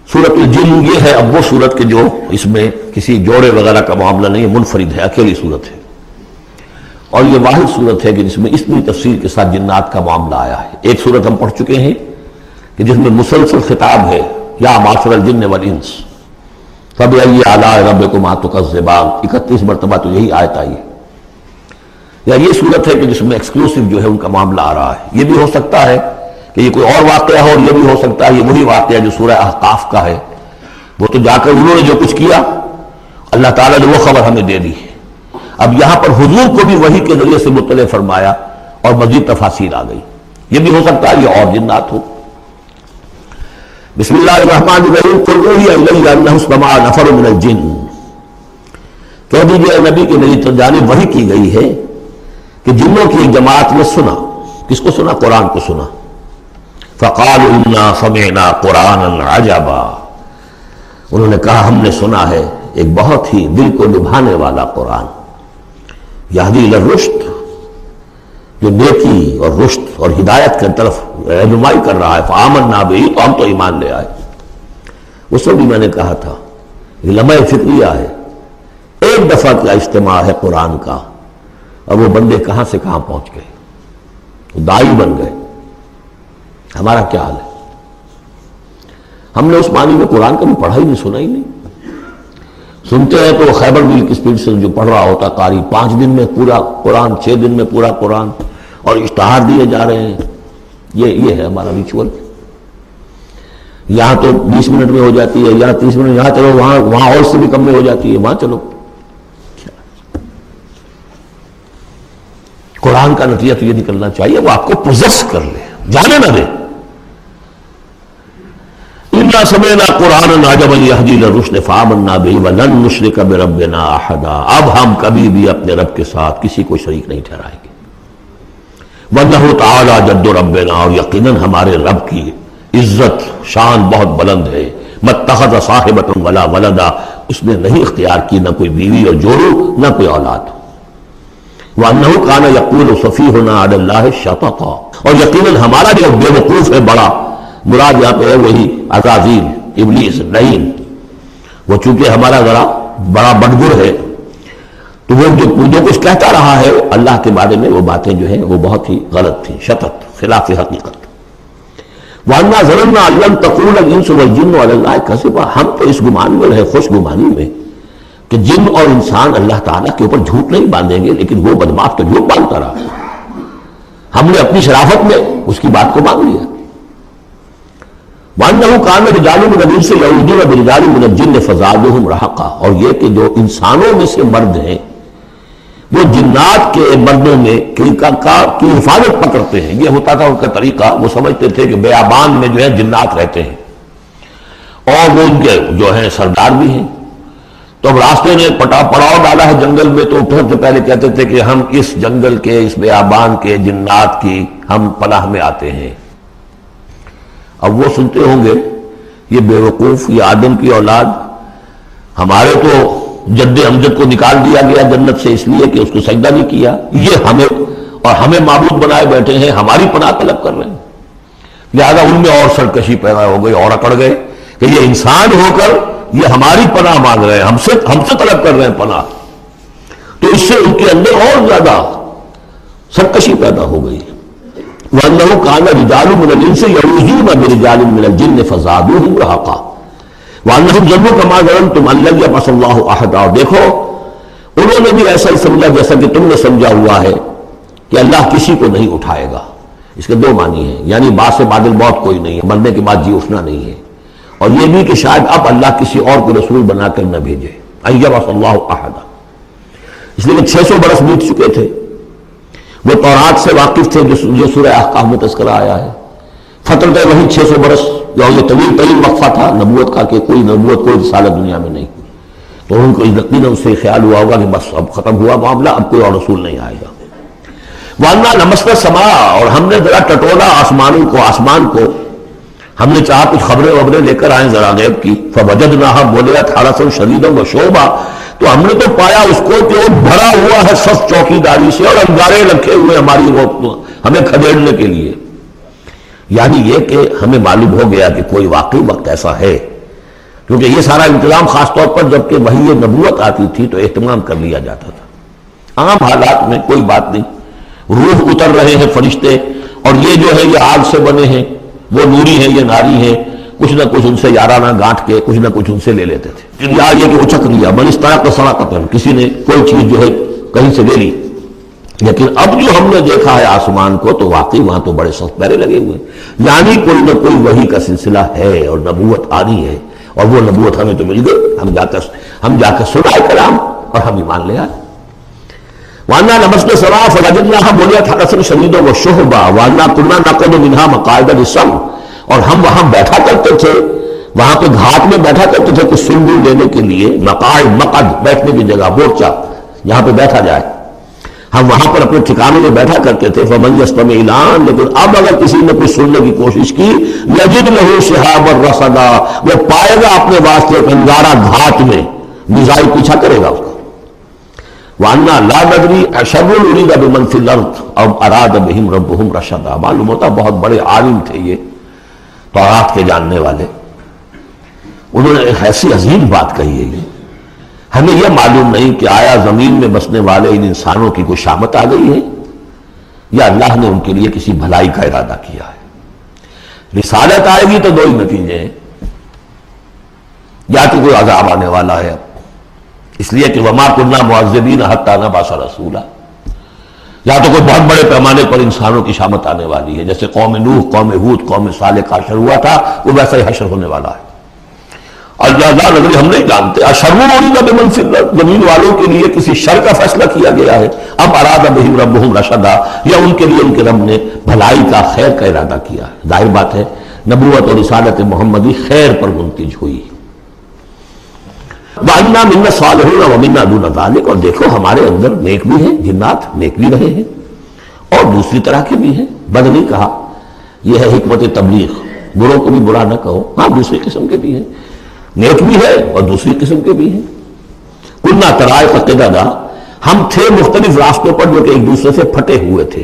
سورۃ الجن یہ ہے اب وہ سورت کے جو اس میں کسی جوڑے وغیرہ کا معاملہ نہیں ہے، منفرد ہے، اکیلی سورت ہے، اور یہ واحد سورت ہے کہ جس میں اتنی تفصیل کے ساتھ جنات کا معاملہ آیا ہے۔ ایک سورت ہم پڑھ چکے ہیں کہ جس میں مسلسل خطاب ہے، یا معاشر الجن والانس فبأي آلاء ربكما تكذبان، 31 مرتبہ تو یہی آیت آئی ہے۔ یا یہ صورت ہے کہ جس میں ایکسکلوسیو جو ہے ان کا معاملہ آ رہا ہے۔ یہ بھی ہو سکتا ہے کہ یہ کوئی اور واقعہ ہو، اور یہ بھی ہو سکتا ہے یہ وہی واقعہ جو سورہ احقاف کا ہے، وہ تو جا کر انہوں نے جو کچھ کیا اللہ تعالیٰ نے وہ خبر ہمیں دے دی ہے۔ اب یہاں پر حضور کو بھی وحی کے ذریعے سے مطلع فرمایا اور مزید تفاصیل آ گئی۔ یہ بھی ہو سکتا ہے یہ اور جنات ہو۔ بسم اللہ الرحمن الرحیم، قل اوحی الی انہ استمع نفر من الجن، کہہ دیجیے اے نبی کہ میری جانب وحی کی گئی ہے کہ جنوں کی ایک جماعت نے سنا۔ کس کو سنا؟ قرآن کو سنا۔ فقالوا انا سمعنا قرآنا عجبا، انہوں نے کہا ہم نے سنا ہے ایک بہت ہی دل کو لبھانے والا قرآن، یہدی الی الرشد، جو نیکی اور رشد اور ہدایت کی طرف رہنمائی کر رہا ہے۔ فآمنا بہ، تو ہم تو ایمان لے آئے۔ اس وقت بھی میں نے کہا تھا یہ لمحہ فکریہ ہے، ایک دفعہ کا اجتماع ہے قرآن کا، اور وہ بندے کہاں سے کہاں پہنچ گئے، وہ داعی بن گئے۔ ہمارا کیا حال ہے؟ ہم نے اس معنی میں قرآن کبھی پڑھا ہی نہیں، سنا ہی نہیں۔ سنتے ہیں تو خیبر مل کی اسپیڈ سے جو پڑھ رہا ہوتا قاری، 5 دن میں پورا قرآن، 6 دن میں پورا قرآن، اور اشتہار دیے جا رہے ہیں۔ یہ ہے ہمارا ریچول۔ یہاں تو 20 منٹ میں ہو جاتی ہے، یہاں 30 منٹ، یہاں چلو وہاں اور سے بھی کم میں ہو جاتی ہے، وہاں چلو۔ قرآن کا نتیجہ تو یہ نکلنا چاہیے وہ آپ کو پوزیس کر لے، جانے نہ دے۔ انا سمعنا قرآنا عجبا یہدی الی الرشد فآمنا بہ ولن نشرک بربنا احدا، اب ہم کبھی بھی اپنے رب کے ساتھ کسی کو شریک نہیں ٹھہرائیں گے۔ وانہ تعالی جد ربنا، اور یقیناً ہمارے رب کی عزت شان بہت بلند ہے۔ ماتخذ صاحبۃ ولا ولدا، اس نے نہیں اختیار کی نہ کوئی بیوی اور جوڑو نہ کوئی اولاد۔ وانہ کان یقول سفیہنا علی اللہ شططا، اور یقیناً ہمارا جو بے وقوف ہے بڑا، مراد یہاں پہ ہے وہی عزازیل، ابلیس، لعین، وہ چونکہ ہمارا ذرا بڑا بدگر ہے، تو وہ جو کچھ کہتا رہا ہے اللہ کے بارے میں، وہ باتیں جو ہیں وہ بہت ہی غلط تھیں، شطط، خلاف حقیقت۔ وَأَنَّا ظَنَنَّا أَن لَّن تَقُولَ الْإِنسُ وَالْجِنُّ عَلَى اللَّهِ كَذِبًا، ہم تو اس گمان میں رہے، خوش گمانی میں، کہ جن اور انسان اللہ تعالیٰ کے اوپر جھوٹ نہیں باندھیں گے، لیکن وہ بدماش تو جھوٹ باندھتا رہا۔ ہم نے اپنی شرافت میں اس کی بات کو مان لیا۔ وَأَنَّهُ كَانَ رِجَالٌ مِّنَ الْإِنسِ يَعُوذُونَ بِرِجَالٍ مِّنَ الْجِنِّ فَزَادُوهُمْ رَهَقًا، اور یہ کہ جو انسانوں میں سے مرد ہیں وہ جنات کے مردوں میں کی حفاظت پکڑتے ہیں۔ یہ ہوتا تھا ان کا طریقہ، وہ سمجھتے تھے کہ بیابان میں جو ہے جنات رہتے ہیں، اور وہ ان کے جو ہیں سردار بھی ہیں، تو اب راستے نے پڑاؤ ڈالا ہے جنگل میں، تو سب سے پہلے کہتے تھے کہ ہم اس جنگل کے، اس بیابان کے جنات کی ہم پناہ میں آتے ہیں۔ اب وہ سنتے ہوں گے یہ بے وقوف، یہ آدم کی اولاد، ہمارے تو جد امجد کو نکال دیا گیا جنت سے اس لیے کہ اس کو سجدہ نہیں کیا، یہ ہمیں معبود بنائے بیٹھے ہیں، ہماری پناہ طلب کر رہے ہیں۔ لہذا ان میں اور سرکشی پیدا ہو گئی، اور اکڑ گئے کہ یہ انسان ہو کر یہ ہماری پناہ مانگ رہے ہیں، ہم سے طلب کر رہے ہیں پناہ، تو اس سے ان کے اندر اور زیادہ سرکشی پیدا ہو گئی۔ وَأَنَّهُ كَانَ رِجَالٌ مِّنَ الْإِنسِ يَعُوذُونَ بِرِجَالٍ مِّنَ الْجِنِّ فَزَادُوهُمْ رَهَقًا وَأَنَّهُمْ ظَنُّوا كَمَا ظَنَنتُمْ أَن لَّن يَبْعَثَ اللَّهُ أَحَدًا، اور دیکھو انہوں نے بھی ایسا ہی سمجھا جیسا کہ تم نے سمجھا ہوا ہے کہ اللہ کسی کو نہیں اٹھائے گا۔ اس کے 2 معنی ہیں، یعنی بعد سے بادل موت کوئی نہیں ہے، مرنے کے بعد جی اٹھنا نہیں ہے، اور یہ بھی کہ شاید اب اللہ کسی اور کو رسول بنا کر نہ بھیجے، أن يبعث الله أحدا، اس لیے کہ 600 برس بیت چکے تھے، وہ تورات سے واقف تھے جو سورہ احقاف میں تذکرہ آیا ہے۔ فترت وہی 600 برس، جو یہ طویل وقفہ تھا نبوت کا، کہ کوئی نبوت کوئی رسالت دنیا میں نہیں، تو ان کو یقیناً اس سے خیال ہوا ہوگا کہ بس اب ختم ہوا معاملہ، اب کوئی اور رسول نہیں آئے گا۔ وَأَنَّا لَمَسْنَا السَّمَاءَ، اور ہم نے ذرا ٹٹولا آسمان کو، ہم نے چاہا کچھ خبریں لے کر آئیں ذرا غیب کی، فَوَجَدْنَاهَا مُلِئَتْ حَرَسًا شَدِيدًا وَشُعُبًا، تو ہم نے تو پایا اس کو کہ وہ بھرا ہوا ہے سخت چوکیداری سے، اور انگارے رکھے ہوئے ہماری ہمیں کھدیڑنے کے لیے۔ یعنی یہ کہ ہمیں معلوم ہو گیا کہ کوئی واقعی وقت ایسا ہے کیونکہ یہ سارا انتظام خاص طور پر جب کہ وحی نبوت آتی تھی تو اہتمام کر لیا جاتا تھا۔ عام حالات میں کوئی بات نہیں، روح اتر رہے ہیں فرشتے، اور یہ جو ہے یہ آگ سے بنے ہیں، وہ نوری ہیں یہ ناری ہیں، کچھ نہ کچھ ان سے یارانہ گانٹھ کے کچھ نہ کچھ ان سے لے لیتے تھے۔ یا یہ کہ اچک لیا، من استرق صراقۃ، کسی نے کوئی چیز جو ہے کہیں سے لے لی۔ لیکن اب جو ہم نے دیکھا ہے آسمان کو تو واقعی وہاں تو بڑے سخت پہرے لگے ہوئے، یعنی کوئی نہ کوئی وحی کا سلسلہ ہے اور نبوت آ رہی ہے، اور وہ نبوت ہمیں تو مل گئی، ہم جا کر سنائے کلام اور ہم ایمان لے آئے۔ وَأَنَّا لَمَسْنَا السَّمَاءَ فَوَجَدْنَاهَا مُلِئَتْ حَرَسًا شَدِيدًا وَشُهُبًا وَأَنَّا كُنَّا نَقْعُدُ مِنْهَا مَقَاعِدَ لِلسَّمْعِ، اور ہم وہاں بیٹھا کرتے تھے، وہاں پہ گھاٹ میں بیٹھا کرتے تھے کچھ سن لینے کے لیے، مقاعد، مقعد بیٹھنے کی جگہ، مورچہ جہاں پہ بیٹھا جائے، ہم وہاں پر اپنے ٹھکانے میں بیٹھا کرتے تھے۔ فَمَن يَسْتَمِعِ الْآنَ، لیکن اب اگر کسی نے کچھ سننے کی کوشش کی، يَجِدْ لَهُ شِهَابًا رَصَدًا، وہ پائے گا اپنے واسطے ایک انگارہ گھات میں، میزائل پیچھا کرے گا اس کو۔ وَأَنَّا لَا نَدْرِي أَشَرٌّ أُرِيدَ بِمَنْ فِي الْأَرْضِ أَوْ أَرَادَ بِهِمْ رَبُّهُمْ رَشَدًا، معلوم ہوتا بہت بڑے عالم تھے یہ تورات کے جاننے والے، انہوں نے ایک ایسی عظیم بات کہی ہے یہ، ہمیں یہ معلوم نہیں کہ آیا زمین میں بسنے والے ان انسانوں کی کوئی شامت آ گئی ہے یا اللہ نے ان کے لیے کسی بھلائی کا ارادہ کیا ہے۔ رسالت آئے گی تو دو ہی نتیجے ہیں، یا تو کوئی عذاب آنے والا ہے اس لیے کہ وما كنا معذبین حتی نبعث رسولا، یا تو کوئی بہت بڑے پیمانے پر انسانوں کی شامت آنے والی ہے، جیسے قوم نوح، قوم ہود، قوم صالح کا حشر ہوا تھا، وہ ویسا ہی حشر ہونے والا ہے۔ اور ہم نہیں جانتے اشر أريد بمن في الأرض، زمین والوں کے لیے کسی شر کا فیصلہ کیا گیا ہے، اب أراد بهم ربهم رشدا، یا ان کے لیے ان کے رب نے بھلائی کا، خیر کا ارادہ کیا ہے۔ ظاہر بات ہے نبوت اور رسالت محمدی خیر پر منتج ہوئی۔ وَأَنَّا مِنَّا الصَّالِحُونَ وَمِنَّا دُونَ ذَلِكَ، اور دیکھو ہمارے اندر نیک بھی ہیں، جنات نیک بھی رہے ہیں اور دوسری طرح کے بھی ہیں، بد نہیں کہا، یہ ہے حکمت تبلیغ، بروں کو بھی برا نہ کہو، ہاں دوسری قسم کے بھی ہیں، نیک بھی ہے اور دوسری قسم کے بھی ہیں۔ كُنَّا طَرَائِقَ قِدَدًا، ہم تھے مختلف راستوں پر جو کہ ایک دوسرے سے پھٹے ہوئے تھے۔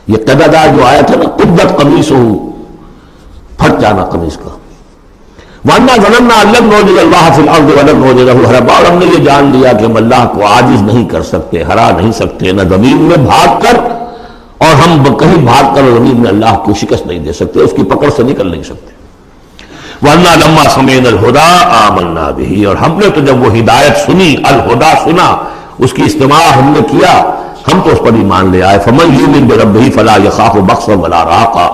یہ قددا جو آیا تھا نا، قدت قمیصہ، پھٹ جانا قمیص کا۔ وَأَنَّا ظَنَنَّا أَن لَّن نُعْجِزَ اللَّهَ فِي الْأَرْضِ وَلَن نُعْجِزَهُ هَرَبًا، اور ہم نے یہ جان لیا کہ ہم اللہ کو عاجز نہیں کر سکتے، ہرا نہیں سکتے، نہ زمین میں بھاگ کر، اور ہم کہیں بھاگ کر زمین میں اللہ کو شکست نہیں دے سکتے، اس کی پکڑ سے نکل نہیں سکتے۔ وَأَنَّا لَمَّا سَمِعْنَا الْهُدَىٰ آمَنَّا بِهِ، اور ہم نے تو جب وہ ہدایت سنی، الہدا سنا، اس کی استماع ہم نے کیا، ہم تو اس پر ایمان لے آئے۔ فَمَن يُؤْمِن بِرَبِّهِ فَلَا يَخَافُ بَخْسًا وَلَا رَهَقًا،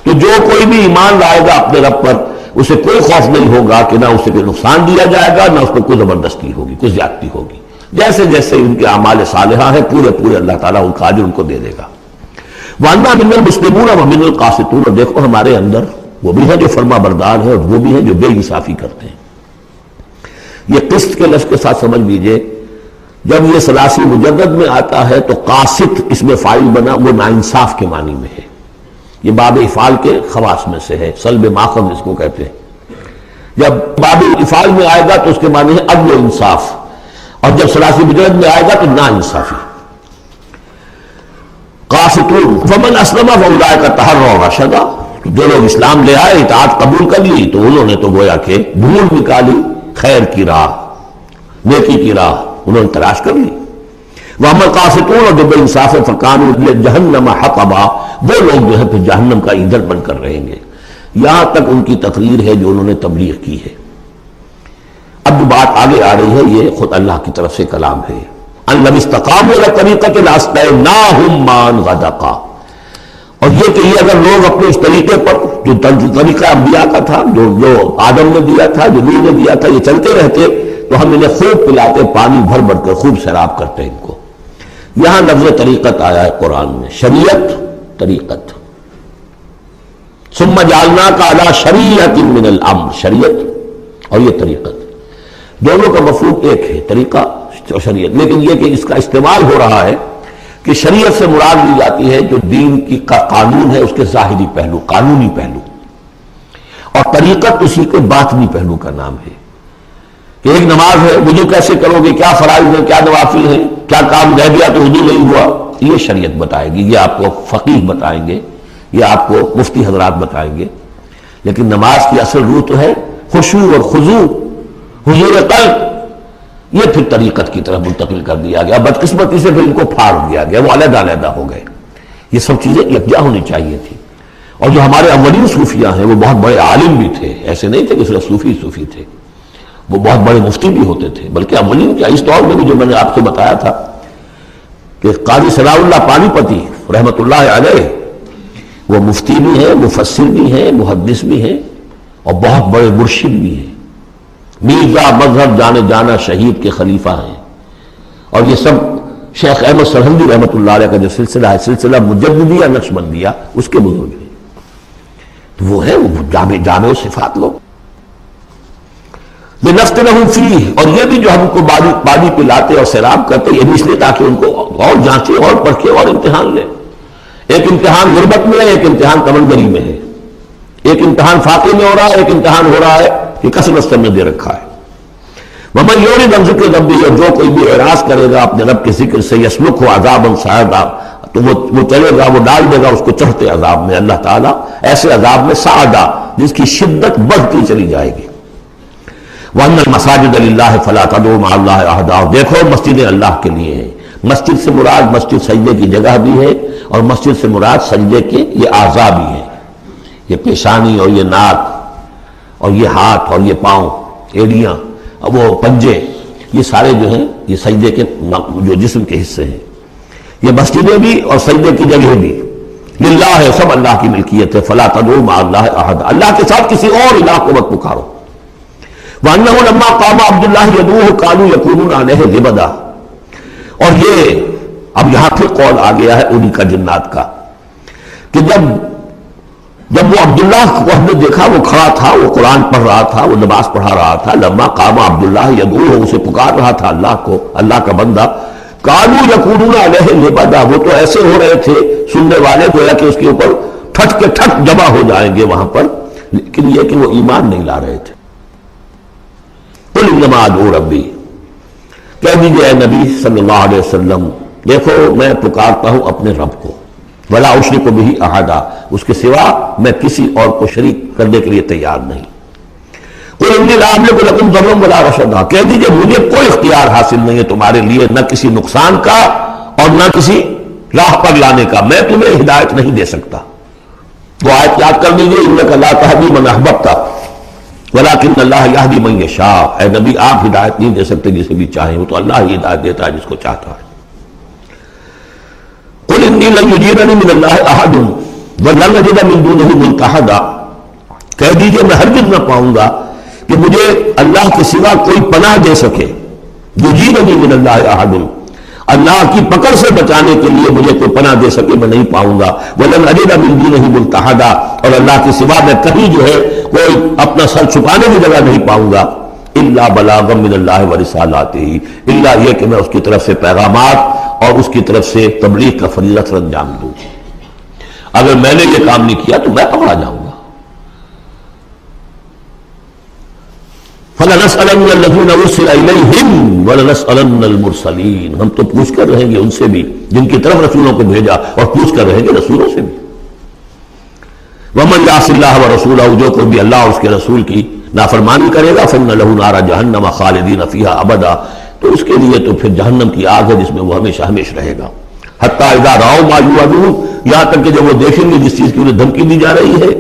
تو جو کوئی بھی ایمان لائے گا اپنے رب پر، اسے کوئی خوف نہیں ہوگا کہ نہ اسے کوئی نقصان دیا جائے گا، نہ اس کو کوئی زبردستی ہوگی، کوئی زیادتی ہوگی، جیسے جیسے ان کے اعمال صالحہ ہیں پورے اللہ تعالیٰ ان کا اجر ان کو دے دے گا۔ وَأَنَّا مِنَّا الْمُسْلِمُونَ وَمِنَّا الْقَاسِطُونَ، اور دیکھو ہمارے اندر وہ بھی ہیں جو فرما بردار ہیں اور وہ بھی ہیں جو بے انصافی کرتے ہیں۔ یہ قسط کے لفظ کے ساتھ سمجھ لیجئے، جب یہ ثلاثی مجدد میں آتا ہے تو قاسط اس میں فاعل بنا، وہ ناانصاف کے معنی میں ہے، یہ باب افعال کے خواص میں سے ہے، سلب ماخذ اس کو کہتے ہیں۔ جب باب افعال میں آئے گا تو اس کے معنی ہے عدل و انصاف، اور جب ثلاثی مجرد میں آئے گا تو ناانصافی۔ قاسطون فمن اسلم فاولئک تحروا رشدا، جو لوگ اسلام لے آئے، اطاعت قبول کر لی، تو انہوں نے تو گویا کہ ڈھونڈ نکالی خیر کی راہ، نیکی کی راہ انہوں نے تلاش کر لی۔ وَأَمَّا الْقَاسِطُونَ، اور جو بے انصاف فَكَانُوا لِجَهَنَّمَ حَطَبًا، وہ لوگ جو ہے پھر جہنم کا ایندھن بن کر رہیں گے۔ یہاں تک ان کی تقریر ہے جو انہوں نے تبلیغ کی ہے۔ اب جو بات آگے آ رہی ہے یہ خود اللہ کی طرف سے کلام ہے۔ أَن لَّوِ اسْتَقَامُوا عَلَى الطَّرِيقَةِ لَأَسْقَيْنَاهُم مَّاءً غَدَقًا، اور یہ کہ یہ اگر لوگ اپنے اس طریقے پر جو طریقہ انبیاء کا تھا، جو آدم نے دیا تھا، جو نوح نے دیا تھا، یہ چلتے رہتے تو ہم انہیں خوب پلاتے، پانی بھر بھر کر خوب سیراب کرتے ان کو۔ یہاں لفظ طریقت آیا ہے قرآن میں، شریعت، طریقت۔ ثم جعلناک علی شریعت من الامر، شریعت اور یہ طریقت، دونوں کا مفہوم ایک ہے، طریقہ اور شریعت، لیکن یہ کہ اس کا استعمال ہو رہا ہے کہ شریعت سے مراد لی جاتی ہے جو دین کی قانون ہے، اس کے ظاہری پہلو، قانونی پہلو، اور طریقت اسی کے باطنی پہلو کا نام ہے کہ ایک نماز ہے، وضو کیسے کرو گے، کیا فرائض ہیں، کیا نوافل ہیں، کیا کام رہ گیا تو وضو نہیں ہوا، یہ شریعت بتائے گی، یہ آپ کو فقیہ بتائیں گے، یہ آپ کو مفتی حضرات بتائیں گے، لیکن نماز کی اصل روح تو ہے خشوع اور خضوع، حضور قلب، یہ پھر طریقت کی طرف منتقل کر دیا گیا. بدقسمتی سے پھر ان کو پھاڑ دیا گیا، وہ علیحدہ علیحدہ ہو گئے. یہ سب چیزیں یکجا ہونی چاہیے تھی. اور جو ہمارے اولین صوفیاء ہیں وہ بہت بڑے عالم بھی تھے، ایسے نہیں تھے کہ صرف صوفی تھے، وہ بہت بڑے مفتی بھی ہوتے تھے. بلکہ اولین کیا، اس دور میں بھی جو میں نے آپ سے بتایا تھا کہ قاضی صلاح اللہ پانی پتی رحمۃ اللہ علیہ، وہ مفتی بھی ہیں، مفسر بھی ہیں، محدث بھی ہیں، اور بہت بڑے مرشد بھی ہیں. میرزا مذہب جانے جانا شہید کے خلیفہ ہیں. اور یہ سب شیخ احمد سرہندی رحمۃ اللہ علیہ کا جو سلسلہ ہے، سلسلہ مجددیہ نقشبندیہ، اس کے بزرگ ہیں. تو وہ ہے وہ جامع صفات لوگ. لنفتنہم فیہ، اور یہ بھی جو ہم کو پانی پلاتے اور سیراب کرتے، یہ بھی اس لیے تاکہ ان کو اور جانچے اور پرکھے اور امتحان لیں. ایک امتحان غربت میں ہے، ایک امتحان تمنگری میں ہے. ایک امتحان فاقے میں ہو رہا ہے، ایک امتحان ہو رہا ہے کہ کثرت میں دے رکھا ہے. وَمَن يُعْرِضْ عَن ذِكْرِ رَبِّهِ، اور جو کوئی بھی اعراض کرے گا اپنے رب کے ذکر سے، يَسْلُكْهُ عَذَابًا صَعَدًا، تو وہ چلے گا، وہ ڈال دے گا اس کو چڑھتے عذاب میں. اللہ تعالیٰ ایسے عذاب میں صعدا، جس کی شدت بڑھتی چلی جائے گی. وَأَنَّ الْمَسَاجِدَ لِلَّهِ فَلَا تَدْعُوا مَعَ اللَّهِ أَحَدًا، دیکھو مسجدیں اللہ کے لیے ہیں. مسجد سے مراد مسجد سجدے کی جگہ بھی ہے، اور مسجد سے مراد سجدے کے یہ اعضاء بھی ہیں. یہ پیشانی اور یہ ناک اور یہ ہاتھ اور یہ پاؤں، ایڑیاں اور وہ پنجے، یہ سارے جو ہیں یہ سجدے کے جو جسم کے حصے ہیں. یہ مسجدیں بھی اور سجدے کی جگہ بھی للہ ہے، سب اللہ کی ملکیت ہے. فلا تدعوا مع اللہ احد، اللہ کے ساتھ کسی اور الہ کو مت پکارو. وانہ لما قام عبد اللہ یدعوہ قالوا یکونون علیہ لبدا، اور یہ اب یہاں پھر قول آ گیا ہے انہی کا جنات کا کہ جب وہ عبداللہ کو ہم نے دیکھا، وہ کھڑا تھا، وہ قرآن پڑھ رہا تھا، وہ نماز پڑھا رہا تھا. لما قام عبداللہ یدعوہ، اسے پکار رہا تھا اللہ کو، اللہ کا بندہ. قالوا یکونون علیہ لبدا، وہ تو ایسے ہو رہے تھے سننے والے گویا کہ اس کے اوپر ٹھٹ کے ٹھٹ جمع ہو جائیں گے وہاں پر، لیکن یہ کہ وہ ایمان نہیں لا رہے تھے. قل انما ادعو ربی، کہہ دیجیے اے نبی صلی اللہ علیہ وسلم، دیکھو میں پکارتا ہوں اپنے رب کو. ولا اشرک بہ احدا، اس کے سوا میں کسی اور کو شریک کرنے کے لیے تیار نہیں. قل انی لا املک لکم ضرا ولا رشدا، کہہ دیجیے مجھے کوئی اختیار حاصل نہیں ہے تمہارے لیے، نہ کسی نقصان کا اور نہ کسی راہ پر لانے کا. میں تمہیں ہدایت نہیں دے سکتا. وہ آیت یاد کر لیجیے، انک لا تہدی من احببت ولکن اللہ یہدی من یشاء. اے نبی آپ ہدایت نہیں دے سکتے جسے بھی چاہیں، وہ تو اللہ ہی ہدایت دیتا ہے جس کو چاہتا ہے. قل انی لن یجیرنی من اللہ احد ولن اجد من دونہ ملتحدا، کہہ دیجیے میں ہرگز نہ پاؤں گا کہ مجھے اللہ کے سوا کوئی پناہ دے سکے. یجیرنی من اللہ احد، اللہ کی پکڑ سے بچانے کے لیے مجھے کوئی پناہ دے سکے میں نہیں پاؤں گا. ولن اجد من دونہ ملتحدا، اور اللہ کے سوا میں کہیں جو ہے کوئی اپنا سر چھپانے کی جگہ نہیں پاؤں گا. الا بلاغا من اللہ ورسالاتہ، الا یہ کہ میں اس کی طرف سے پیغامات اور اس کی طرف سے تبلیغ کا فریضہ سر انجام دوں. اگر میں نے یہ کام نہیں کیا تو میں پکڑا جاؤں گا. فَلَنَسْأَلَنَّ الَّذِينَ أُرْسِلَ إِلَيْهِمْ وَلَنَسْأَلَنَّ الْمُرْسَلِينَ، ہم تو پوچھ کر رہیں گے ان سے بھی جن کی طرف رسولوں کو بھیجا، اور پوچھ کر رہیں گے رسولوں سے بھی. وَمَنْ يَعْصِ اللَّهَ وَرَسُولَهُ، جو کوئی بھی اللہ اور اس کے رسول کی نافرمانی کرے گا، فَإِنَّ لَهُ نَارَ جَهَنَّمَ خَالِدِينَ فِيهَا أَبَدًا، تو اس کے لیے تو پھر جہنم کی آگ ہے جس میں وہ ہمیشہ ہمیش رہے گا. حتیٰ اذا رأوا ما یوعدون، یہاں تک کہ جب وہ دیکھیں گے جس چیز کی انہیں دھمکی دی جا رہی ہے،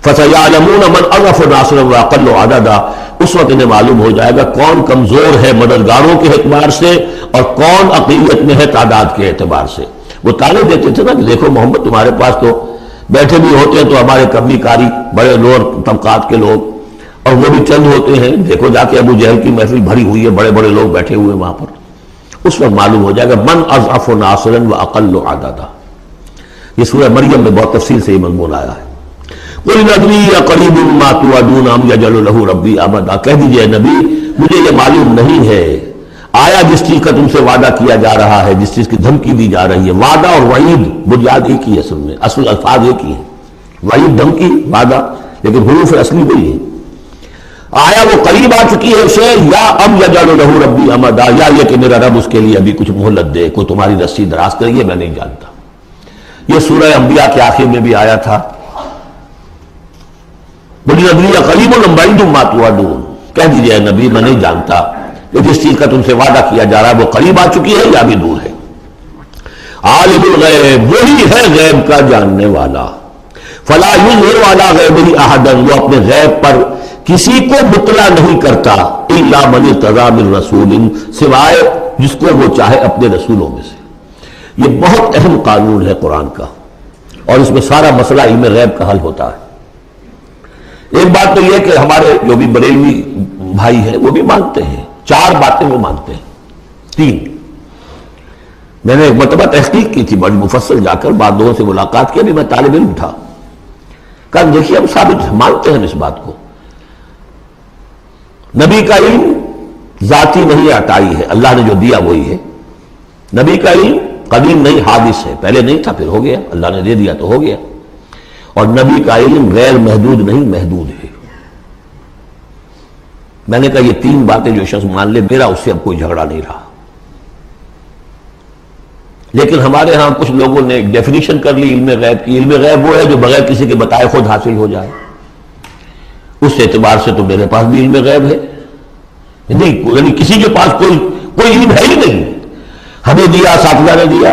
فَسَيَعْلَمُونَ مَنْ أَضْعَفُ نَاصِرًا وَأَقَلُّ عَدَدًا، اس وقت انہیں معلوم ہو جائے گا کون کمزور ہے مددگاروں کے اعتبار سے اور کون اقلیت میں ہے تعداد کے اعتبار سے. وہ تانے دیتے تھے نا کہ دیکھو محمد تمہارے پاس تو بیٹھے بھی ہوتے ہیں تو ہمارے کمی کاری بڑے لوور طبقات کے لوگ، اور وہ بھی چند ہوتے ہیں، دیکھو جا کے ابو جہل کی محفل بھری ہوئی ہے، بڑے بڑے لوگ بیٹھے ہوئے وہاں پر. اس وقت معلوم ہو جائے گا من اضعف ناصرا واقل عددا. یہ سورہ مریم میں بہت تفصیل سے یہ مضمون آیا ہے. قل ندری اقریب ما توعدون ام یجعل له ربی امدا، کہہ دیجئے نبی مجھے یہ معلوم نہیں ہے آیا جس چیز کا تم سے وعدہ کیا جا رہا ہے، جس چیز کی دھمکی دی جا رہی ہے. وعدہ اور وعید بنیاد ایک ہی ہے، اصل میں اصل الفاظ ایک ہی ہیں. وعید دھمکی، وعدہ لیکن حروف اصلی وہی ہے. آیا وہ قریب آ چکی ہے اسے، یا اب یجعل له ربی امدا، یا یہ کہ میرا رب اس کے لیے ابھی کچھ مہلت دے، کوئی تمہاری رسی دراز کرے، یہ میں نہیں جانتا. یہ سورہ انبیاء کے آخر میں بھی آیا تھا. بولی ندری قریب بعید ما توعدون، کہہ دیجیے نبی میں نہیں جانتا کہ جس چیز کا تم سے وعدہ کیا جا رہا ہے وہ قریب آ چکی ہے یا بھی دور ہے۔ عالم الغیب، وہی ہے غیب کا جاننے والا، فلا یظہر علی غیبہ احدا، وہ اپنے غیب پر کسی کو مطلع نہیں کرتا، الا من ارتضی من رسول، سوائے جس کو وہ چاہے اپنے رسولوں میں سے۔ یہ بہت اہم قانون ہے قرآن کا، اور اس میں سارا مسئلہ علم غیب کا حل ہوتا ہے۔ ایک بات تو یہ کہ ہمارے جو بھی بریلوی بھائی ہیں وہ بھی مانتے ہیں، 4 باتیں وہ مانتے ہیں، 3۔ میں نے ایک مرتبہ تحقیق کی تھی بڑی مفصل، جا کر بعد لوگوں سے ملاقات کی، ابھی میں طالب علم تھا، کہا دیکھیے ہم ثابت مانتے ہیں اس بات کو، نبی کا علم ذاتی نہیں عطائی ہے، اللہ نے جو دیا وہی ہے۔ نبی کا علم قدیم نہیں، حادث ہے، پہلے نہیں تھا پھر ہو گیا، اللہ نے دے دیا تو ہو گیا۔ اور نبی کا علم غیر محدود نہیں، محدود ہے۔ میں نے کہا یہ 3 باتیں جو شخص مان لے، میرا اس سے اب کوئی جھگڑا نہیں رہا۔ لیکن ہمارے ہاں کچھ لوگوں نے ایک ڈیفینیشن کر لی علم غیب کی، علم غیب وہ ہے جو بغیر کسی کے بتائے خود حاصل ہو جائے۔ اس اعتبار سے تو میرے پاس بھی علم غیب ہے نہیں، یعنی کسی کے پاس کوئی علم ہے ہی نہیں۔ ہمیں دیا اساتذہ نے دیا،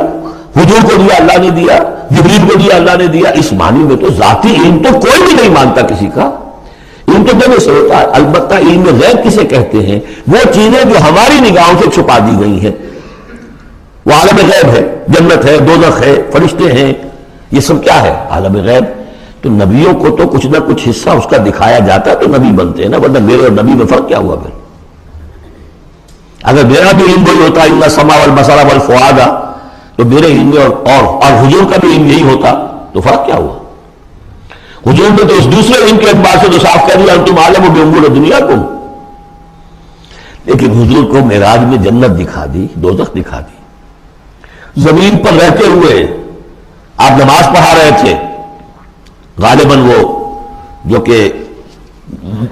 حضور کو دیا اللہ نے دیا، جبریل کو دیا اللہ نے دیا، اس معنی میں تو ذاتی علم تو کوئی بھی نہیں مانتا کسی کا، علم تو دینے سے ہوتا ہے۔ البتہ علم غیب کسے کہتے ہیں؟ وہ چیزیں جو ہماری نگاہوں سے چھپا دی گئی ہیں، وہ عالم غیب ہے، جنت ہے، دوزخ ہے، فرشتے ہیں، یہ سب کیا ہے؟ عالم غیب۔ تو نبیوں کو تو کچھ نہ کچھ حصہ اس کا دکھایا جاتا ہے تو نبی بنتے ہیں نا، ورنہ میرے اور نبی میں فرق کیا ہوا پھر؟ اگر میرا بھی علم وہی ہوتا ان السمع والبصر والفؤاد، تو میرے علم میں اور حضور کا بھی علم یہی ہوتا تو فرق کیا ہوا؟ حضور نے تو اس دوسرے علم کے اعتبار سے تو صاف کہہ دیا انتم عالم بامور دنیاکم، لیکن حضور کو معراج میں جنت دکھا دی، دوزخ دکھا دی۔ زمین پر رہتے ہوئے آپ نماز پڑھا رہے تھے، غالباً وہ جو کہ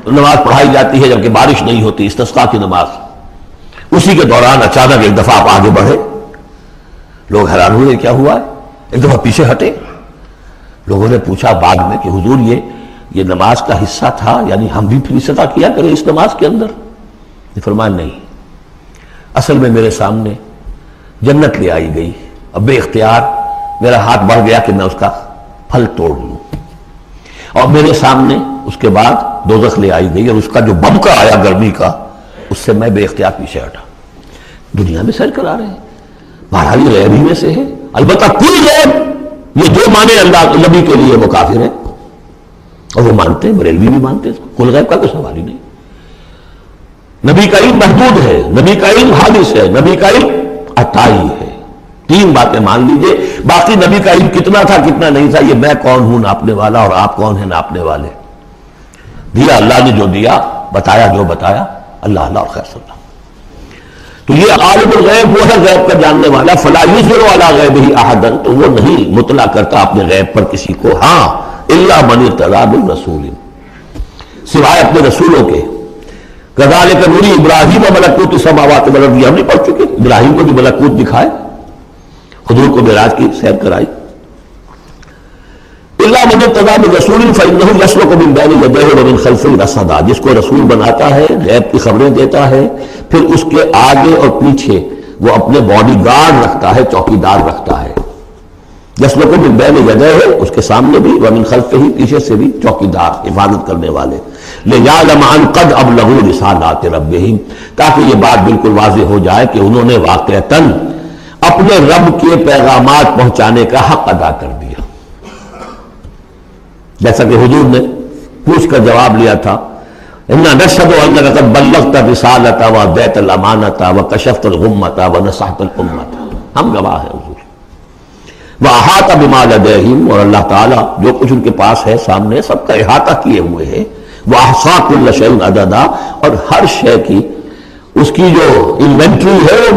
نماز پڑھائی جاتی ہے جبکہ بارش نہیں ہوتی، استسقاء کی نماز، اسی کے دوران اچانک ایک دفعہ آپ آگے بڑھے، لوگ حیران ہوئے کیا ہوا ہے، ایک دفعہ پیچھے ہٹے۔ لوگوں نے پوچھا بعد میں کہ حضور یہ نماز کا حصہ تھا، یعنی ہم بھی پھر صدا کیا کریں اس نماز کے اندر؟ یہ فرمایا نہیں، اصل میں میرے سامنے جنت لے آئی گئی، اب بے اختیار میرا ہاتھ بڑھ گیا کہ میں اس کا پھل توڑ لوں، اور میرے سامنے اس کے بعد دوزخ لے آئی گئی، اور اس کا جو بمکا آیا گرمی کا، اس سے میں بے اختیار پیچھے ہٹا۔ دنیا میں سیر کرا رہے ہیں، بہرحال یہ غیب ہی میں سے ہے۔ البتہ کل غیب، یہ جو مانے اللہ نبی کے لیے وہ کافر ہے، اور وہ مانتے ہیں، بریلوی بھی مانتے ہیں، کل غیب کا کوئی سوال ہی نہیں۔ نبی کا علم محدود ہے، نبی کا علم حادث ہے، نبی کا علم عطائی ہے۔ 3 باتیں مان لیجئے، باقی نبی کا علم کتنا تھا کتنا نہیں تھا یہ میں کون ہوں ناپنے والا، اور آپ کون ہیں ناپنے والے؟ دیا اللہ نے جو دیا، بتایا جو بتایا، اللہ اور خیر صلی اللہ۔ تو یہ عالم الغیب وہ ہے غیب کا جاننے والا، فلا یظہر علی غیبہ احدا، تو وہ نہیں مطلع کرتا اپنے غیب پر کسی کو، ہاں الا من ارتضی من رسول، سوائے اپنے رسولوں کے۔ کذالک نری ابراہیم ملکوت السماوات والارض، ہم نہیں پڑھ چکے؟ ابراہیم کو بھی ملکوت دکھائے، حضور کو معراج کی سیر کرائی۔ الا من ارتضی من رسول فانہ یسلک من بین یدیہ ومن خلفہ رصدا، جس کو رسول بناتا ہے، غیب کی خبریں دیتا ہے، پھر اس کے آگے اور پیچھے وہ اپنے باڈی گارڈ رکھتا ہے، چوکیدار رکھتا ہے۔ یسلک من بین یدیہ، اس کے سامنے بھی، ومن خلفہ، پیچھے سے بھی چوکیدار، حفاظت کرنے والے۔ لیعلم ان قد ابلغوا رسالات ربہم، تاکہ یہ بات بالکل واضح ہو جائے کہ انہوں نے واقعتاً اپنے رب کے پیغامات پہنچانے کا حق ادا کر دیا، جیسا کہ حضور نے پوچھ کر جواب لیا تھا، انا نشهد انک قد بلغت الرسالۃ وادیت الامانۃ وکشفت الغمۃ ونصحت الامۃ، ہم گواہ ہیں حضور۔ واحاط بما لدیہم، اور اللہ تعالیٰ جو کچھ ان کے پاس ہے سامنے سب کا احاطہ کیے ہوئے ہے۔ واحصا کل شیء عددا، اور ہر شے کی اس کی جو انوینٹری ہے وہ